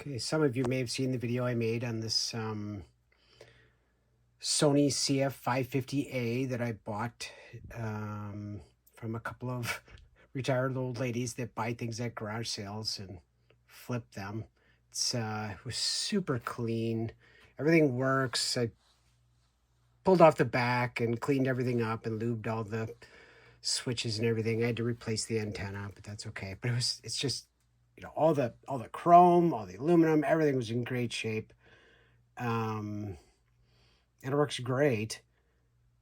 Okay, some of you may have seen the video I made on this Sony CF-580A that I bought from a couple of retired old ladies that buy things at garage sales and flip them. It was super clean. Everything works. I pulled off the back and cleaned everything up and lubed all the switches and everything. I had to replace the antenna, but that's okay. But it's just, all the chrome, all the aluminum, everything was in great shape. And it works great.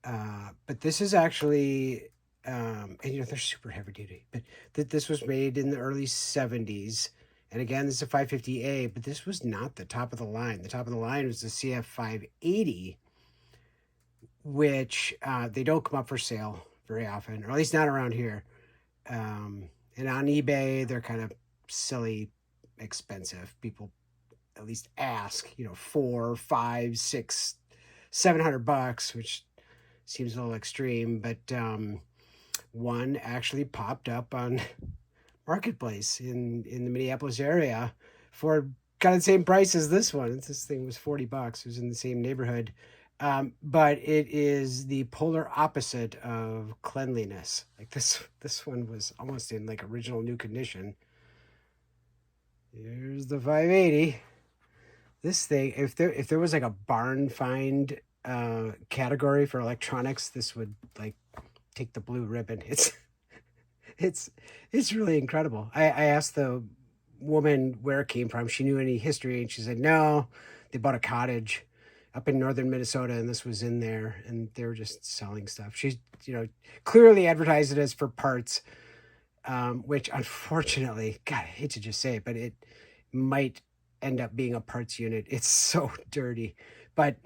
But this is actually, and they're super heavy duty, but this was made in the early 70s. And again, this is a 550A, but this was not the top of the line. The top of the line was the CF-580, which they don't come up for sale very often, or at least not around here. And on eBay, they're kind of silly expensive. People at least ask, $400, $500, $600, $700, which seems a little extreme, but one actually popped up on Marketplace in the Minneapolis area for kind of the same price as this one. This thing was $40. It was in the same neighborhood. But it is the polar opposite of cleanliness. Like this one was almost in like original new condition. Here's the 580. This thing, if there was like a barn find category for electronics, this would like take the blue ribbon. It's really incredible. I asked the woman where it came from. She knew any history, and she said no, they bought a cottage up in northern Minnesota, and this was in there, and they were just selling stuff. She, clearly advertised it as for parts, which unfortunately, God, I hate to just say it, but it might end up being a parts unit. It's so dirty. But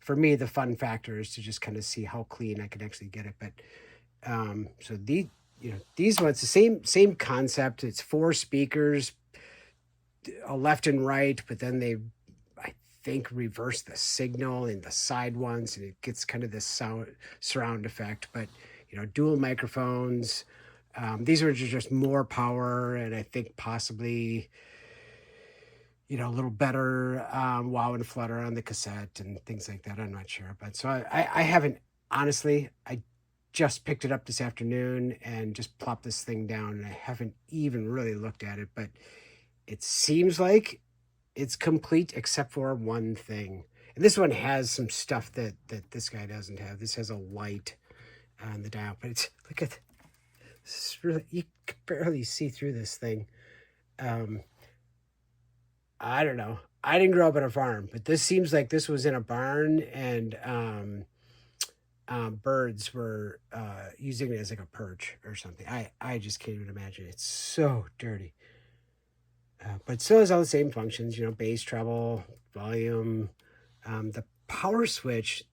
for me, the fun factor is to just kind of see how clean I can actually get it. But so these ones, the same concept. It's 4 speakers, a left and right, but then they, I think, reverse the signal in the side ones, and it gets kind of this surround effect. But dual microphones. These are just more power, and I think possibly a little better wow and flutter on the cassette and things like that. I'm not sure. But so I haven't, honestly, I just picked it up this afternoon and just plopped this thing down, and I haven't even really looked at it, but it seems like it's complete except for one thing. And this one has some stuff that this guy doesn't have. This has a light on the dial, but it's, look at this, really, you can barely see through this thing. I don't know. I didn't grow up on a farm, but this seems like this was in a barn, and birds were using it as like a perch or something. I just can't even imagine. It's so dirty. But still has all the same functions, bass, treble, volume. The power switch,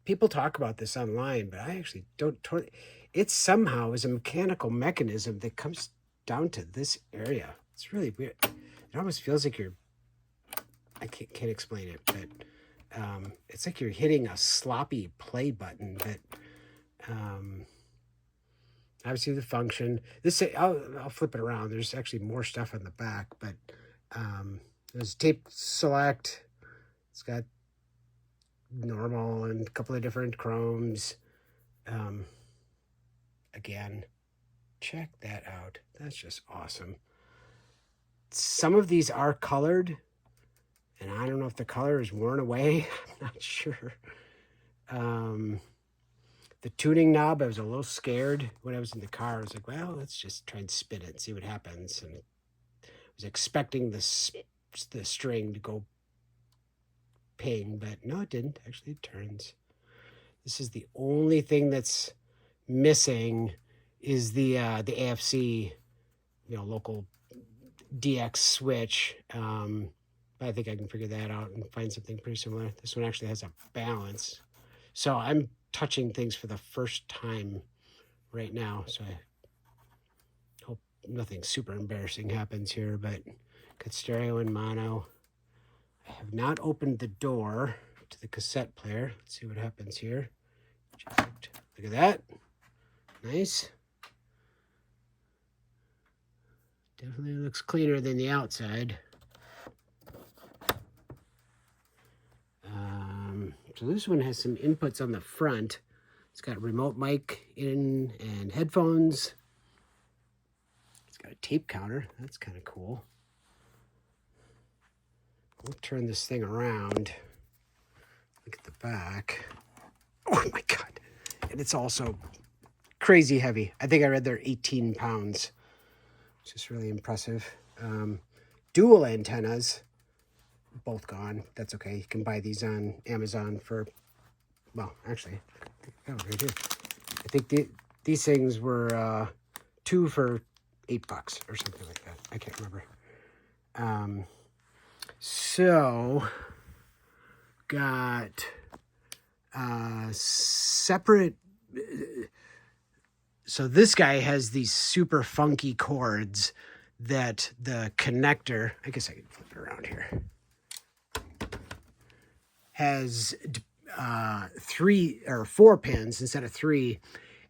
people talk about this online, but I actually don't totally. It somehow is a mechanical mechanism that comes down to this area. It's really weird. It almost feels like I can't explain it, but it's like you're hitting a sloppy play button. But obviously the function. I'll flip it around. There's actually more stuff on the back, but there's tape select. It's got normal and a couple of different chromes. Again, check that out. That's just awesome. Some of these are colored, and I don't know if the color is worn away. I'm not sure. The tuning knob, I was a little scared when I was in the car. I was like, well, let's just try and spin it and see what happens. And I was expecting the string to go ping, but no, it didn't. Actually, it turns. This is the only thing that's missing is the AFC, local DX switch. But I think I can figure that out and find something pretty similar. This one actually has a balance. So I'm touching things for the first time right now. So I hope nothing super embarrassing happens here, but got stereo and mono. I have not opened the door to the cassette player. Let's see what happens here. Look at that. Nice. Definitely looks cleaner than the outside. So this one has some inputs on the front. It's got a remote mic in and headphones. It's got a tape counter. That's kind of cool. We'll turn this thing around. Look at the back. Oh my God. And it's also crazy heavy. I think I read they're 18 pounds, which is really impressive. Dual antennas, both gone. That's okay. You can buy these on Amazon for, well, actually, I got one right here. I think these things were 2 for $8 or something like that. I can't remember. So got separate. So this guy has these super funky cords that the connector, I guess I can flip it around here, has 3 or 4 pins instead of 3.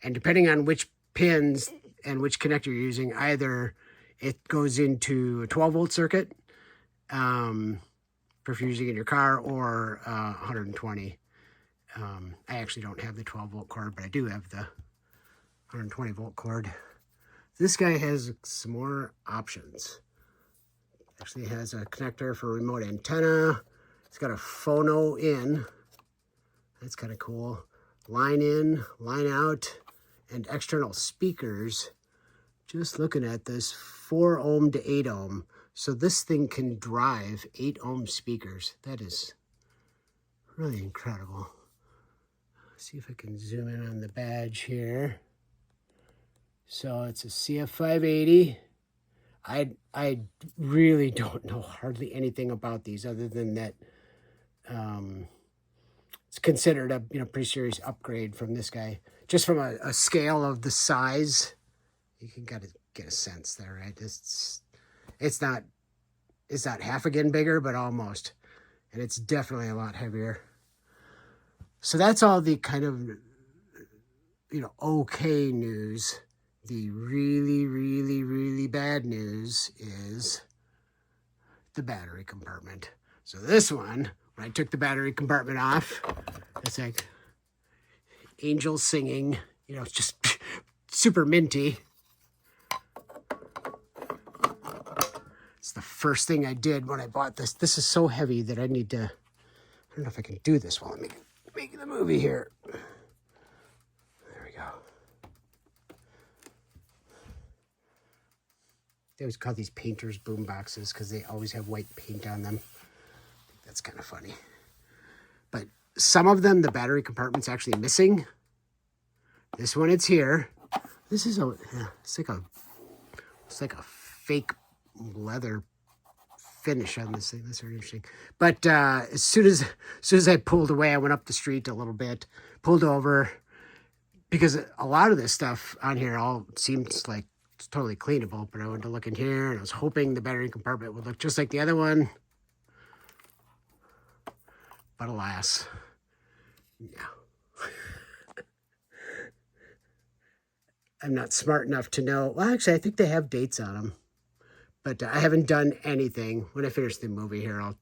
And depending on which pins and which connector you're using, either it goes into a 12-volt circuit for if you're using it in your car, or 120. I actually don't have the 12-volt cord, but I do have the 120-volt cord. This guy has some more options. Actually has a connector for remote antenna. It's got a phono in. That's kind of cool. Line in, line out, and external speakers. Just looking at this, 4 ohm to 8 ohm. So this thing can drive 8 ohm speakers. That is really incredible. Let's see if I can zoom in on the badge here. So it's a CF-580. I really don't know hardly anything about these other than that it's considered a pretty serious upgrade from this guy. Just from a scale of the size, you can get a sense there, right? It's not half again bigger, but almost, and it's definitely a lot heavier. So that's all the kind of okay news. The really, really, really bad news is the battery compartment. So this one, when I took the battery compartment off, it's like angels singing, it's just super minty. It's the first thing I did when I bought this. This is so heavy that I need to, I don't know if I can do this while I'm making the movie here. There we go. They always call these painters boom boxes because they always have white paint on them. I think that's kind of funny. But some of them, the battery compartment's actually missing. This one, it's here. This is it's like a fake leather finish on this thing. That's very interesting. But as soon as I pulled away, I went up the street a little bit, pulled over, because a lot of this stuff on here all seems like it's totally cleanable, but I went to look in here and I was hoping the battery compartment would look just like the other one. But alas, no. I'm not smart enough to know. Well, actually, I think they have dates on them. But I haven't done anything. When I finish the movie here, I'll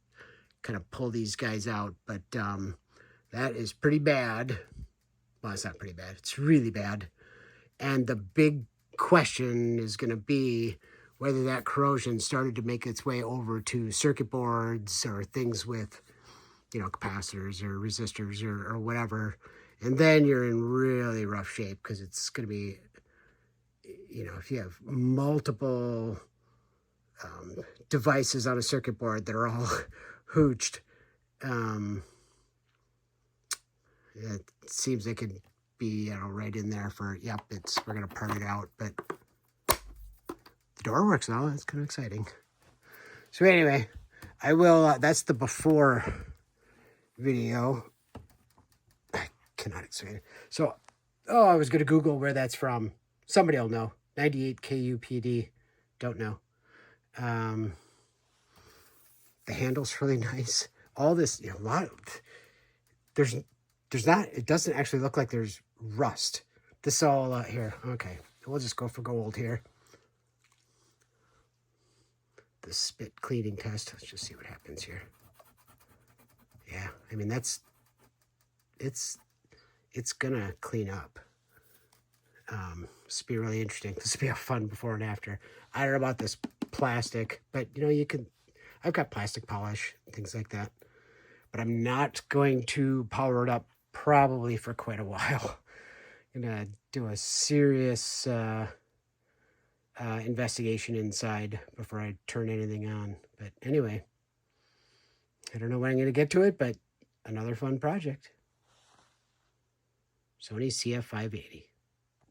kind of pull these guys out. But that is pretty bad. Well, it's not pretty bad. It's really bad. And the big question is going to be whether that corrosion started to make its way over to circuit boards or things with, capacitors or resistors or whatever. And then you're in really rough shape, because it's going to be, if you have multiple devices on a circuit board that are all hooched, it seems they could be right in there for, yep, we're going to part it out. But the door works now. That's kind of exciting. So anyway, I will, that's the before video. I cannot explain it. So, I was going to Google where that's from. Somebody will know. 98 KUPD. Don't know. The handle's really nice. All this, a lot. There's not. It doesn't actually look like there's rust. This all here. Okay, we'll just go for gold here. The spit cleaning test. Let's just see what happens here. Yeah, I mean that's it's gonna clean up. This will be really interesting. This will be a fun before and after. I don't know about this plastic, but you know, you can, I've got plastic polish, things like that, but I'm not going to power it up probably for quite a while. I'm gonna do a serious investigation inside before I turn anything on. But anyway, I don't know when I'm gonna get to it, but another fun project. Sony CF-580.